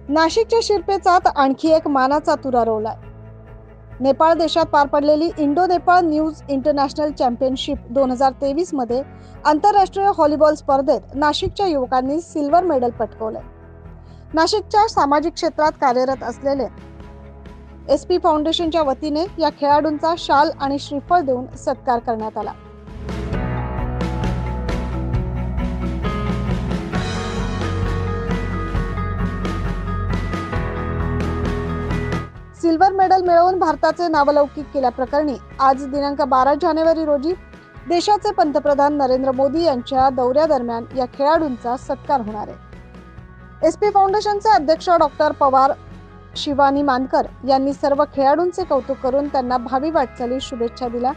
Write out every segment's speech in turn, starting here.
नाशिकच्या शिरपेचात आणखी एक मानाचा तुरा रोवलाय। नेपाळ देशात पार पडलेली Indo Nepal news international championship 2023 मध्ये आंतरराष्ट्रीय व्हॉलीबॉल स्पर्धेत नाशिकच्या युवकांनी सिल्वर मेडल पटकावले। नाशिकच्या सामाजिक क्षेत्रात कार्यरत असलेले SP फाउंडेशनच्या वतीने या खेळाडूंचा शाल आणि श्रीफळ देऊन सत्कार करण्यात आला। सिल्वर मेडल मिळवून भारताचे नावलौकिक केल्याप्रकरणी आज दिनांक 12 जानेवारी रोजी देशाचे पंतप्रधान नरेंद्र मोदी यांच्या दौऱ्यादरम्यान या खेळाडूंचा सत्कार होणार आहे। SP फाउंडेशनचे अध्यक्ष डॉक्टर पवार शिवानी मानकर यांनी सर्व खेळाडूंचे कौतुक करून त्यांना भावी वाटचालीस शुभेच्छा दिल्या।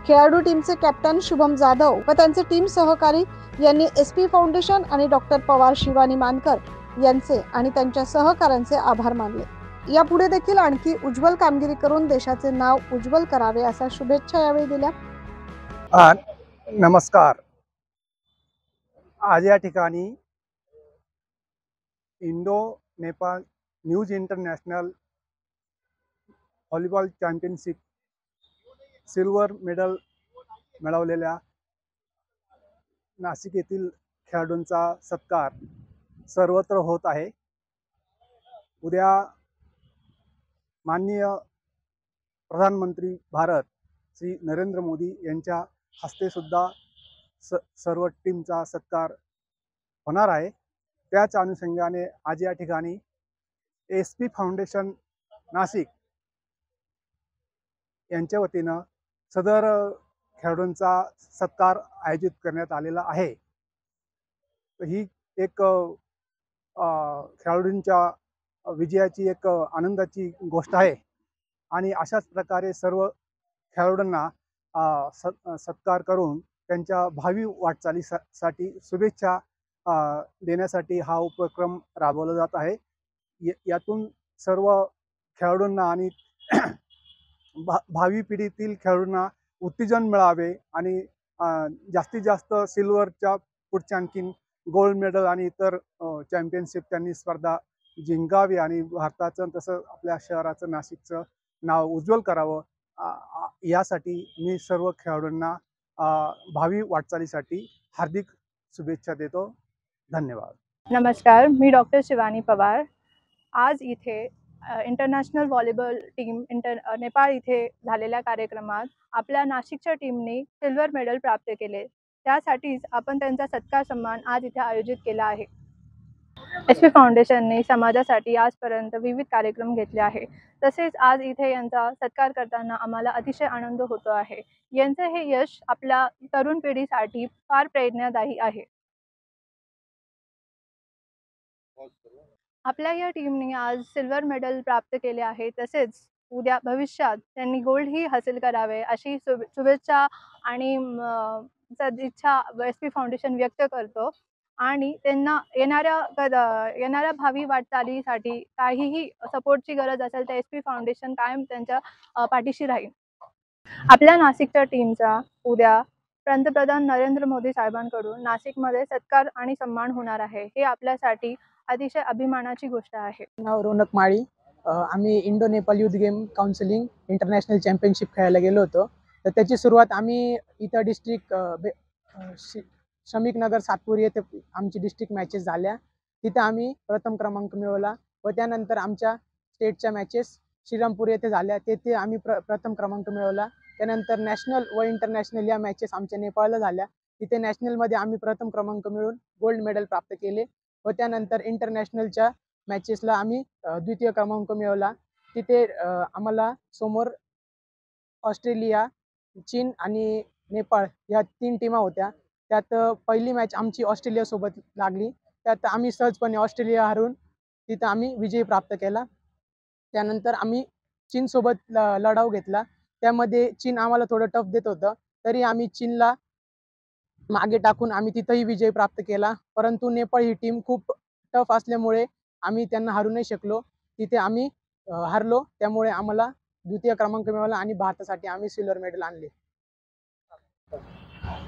खेळाडू टीमचे कॅप्टन शुभम जाधव व त्यांचे टीम सहकारी यांनी SP फाउंडेशन आणि डॉक्टर पवार शिवानी मानकर यांचे आणि त्यांच्या सहकाऱ्यांचे आभार मानले। यापुढे देखील आणखी उज्ज्वल कामगिरी करून देशाचे नाव उज्ज्वल करावे अशा शुभेच्छा यावेळी दिल्या। नमस्कार। आज या ठिकाणी Indo Nepal news international volleyball championship silver medal मिळवलेल्या नाशिक येथील खेळाडूंचा सत्कार सर्वत्र होत आहे। उद्या माननीय प्रधानमंत्री भारत श्री नरेंद्र मोदी यांच्या हस्ते सुद्धा सर्व टीमचा सत्कार होणार आहे। त्याच अनुषंगाने आज या ठिकाणी SP फाउंडेशन नाशिक यांच्या वतीनं सदर खेळाडूंचा सत्कार आयोजित करण्यात आलेला आहे। ही एक खेळाडूंच्या विजयाची एक आनंदाची गोष्ट आहे आणि अशाच प्रकारे सर्व खेळाडूंना सत्कार करून त्यांच्या भावी वाटचालीसाठी शुभेच्छा देण्यासाठी हा उपक्रम राबवला जात आहे। यातून सर्व खेळाडूंना आणि भावी पिढीतील खेळाडूंना उत्तेजन मिळावे आणि जास्तीत जास्त सिल्वरच्या पुढच्या आणखीन गोल्ड मेडल आणि इतर चॅम्पियनशिप त्यांनी स्पर्धा जिंकावी आणि भारताचं तसं आपल्या शहराचं नाशिकचं नाव उज्ज्वल करावं यासाठी मी सर्व खेळाडूंना भावी वाटचालीसाठी हार्दिक शुभेच्छा देतो। धन्यवाद। नमस्कार, मी डॉक्टर शिवानी पवार। आज इथे इंटरनॅशनल व्हॉलीबॉल टीम नेपाळ इथे झालेल्या कार्यक्रमात आपल्या नाशिकच्या टीमने सिल्वर मेडल प्राप्त केले। त्यासाठीच आपण त्यांचा सत्कार सन्मान आज इथे आयोजित केला आहे। SP फाउंडेशनने समाजासाठी आजपर्यंत विविध कार्यक्रम घेतले आहे। तसेच आज इथे यांचा सत्कार करताना आम्हाला अतिशय आनंद होतो आहे। यांचे हे यश आपल्या तरुण पिढीसाठी फार प्रेरणादायी आहे। आपल्या या टीमने आज सिल्वर मेडल प्राप्त केले आहे। तसेच उद्या भविष्यात त्यांनी गोल्ड ही हासिल करावे अशी शुभेच्छा आणि सदिच्छा SP फाउंडेशन व्यक्त करतो आणि त्यांना येणाऱ्या भावी वाटचालीसाठी काहीही सपोर्टची गरज असेल तर SP फाउंडेशन कायम त्यांच्या पाठीशी राहील। आपल्या नाशिकच्या टीमचा उद्या पंतप्रधान नरेंद्र मोदी साहेबांकडून नाशिकमध्ये सत्कार आणि सन्मान होणार आहे। हे आपल्यासाठी अतिशय अभिमानाची गोष्ट आहे। नाव रोनक माळी। आम्ही Indo Nepal youth game counselling international championship खेळायला गेलो होतो। तर त्याची सुरुवात आम्ही इथं डिस्ट्रिक्ट श्रमिक नगर सातपुर येथे आमची डिस्ट्रिक्ट मॅचेस झाल्या। तिथे आम्ही प्रथम क्रमांक मिळवला व त्यानंतर आमच्या स्टेटच्या मॅचेस श्रीरामपूर येथे झाल्या, तेथे आम्ही प्रथम क्रमांक मिळवला। त्यानंतर नॅशनल व इंटरनॅशनल या मॅचेस आमच्या नेपाळला झाल्या, तिथे नॅशनलमध्ये आम्ही प्रथम क्रमांक मिळवून गोल्ड मेडल प्राप्त केले व त्यानंतर इंटरनॅशनलच्या मॅचेसला आम्ही द्वितीय क्रमांक मिळवला। तिथे आम्हाला समोर ऑस्ट्रेलिया, चीन आणि नेपाळ या 3 टीमा होत्या। त्यात पहिली मॅच आमची ऑस्ट्रेलियासोबत लागली, त्यात आम्ही सहजपणे ऑस्ट्रेलिया हरवून तिथं आम्ही विजय प्राप्त केला। त्यानंतर आम्ही चीनसोबत लढाव घेतला, त्यामध्ये चीन आम्हाला थोडं टफ देत होतं, तरी आम्ही चीनला मागे टाकून आम्ही तिथंही विजय प्राप्त केला। परंतु नेपाळ ही टीम खूप टफ असल्यामुळे आम्ही त्यांना हरवू नाही शकलो, तिथे आम्ही हारलो। त्यामुळे आम्हाला द्वितीय क्रमांक मिळाला आणि भारतासाठी आम्ही सिल्वर मेडल आणले।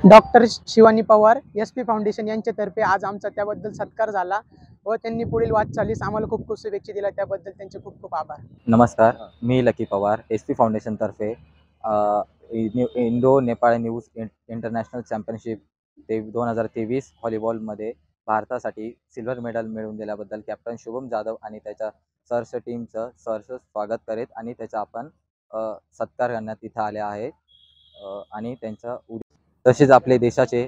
Doctor Shivani Pawar SP foundation यांच्यातर्फे आज आमचा त्याबद्दल सत्कार झाला व त्यांनी पुढील वाटचालीस आम्हाला खूप खूप शुभेच्छा दिल्या, त्याबद्दल त्यांचे खूप खूप आभार. नमस्कार, मी लकी पवार SP फाउंडेशनतर्फे Indo Nepal news international championship 2023 व्हॉलीबॉलमध्ये भारतासाठी सिल्वर मेडल मिळवून दिल्याबद्दल कॅप्टन शुभम जाधव आणि त्याच्या सर्स टीमचं स्वागत करीत आणि त्याचा आपण सत्कार करण्यात इथं आले आहे. आणि त्यांचा तसेच आपले देशाचे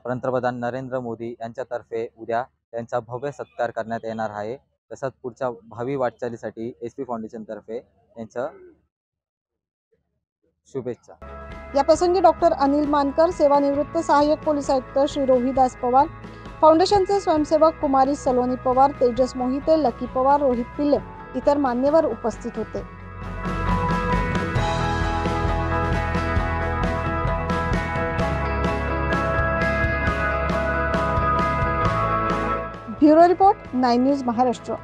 पंतप्रधान नरेंद्र मोदी यांच्यातर्फे उद्या त्यांचा भव्य सत्कार करण्यात येणार आहे. तसंच पुढच्या भावी वाटचालीसाठी SP फाउंडेशनतर्फे त्यांचं शुभेच्छा. या प्रसंगी डॉक्टर अनिल मानकर, सेवानिवृत्त सहाय्यक पोलीस आयुक्त श्री रोहिदास पवार, फाउंडेशनचे स्वयंसेवक कुमारी सलोनी पवार, तेजस मोहिते, लकी पवार, रोहित पिल्ले इतर मान्यवर उपस्थित होते. Bureau report 9 news Maharashtra.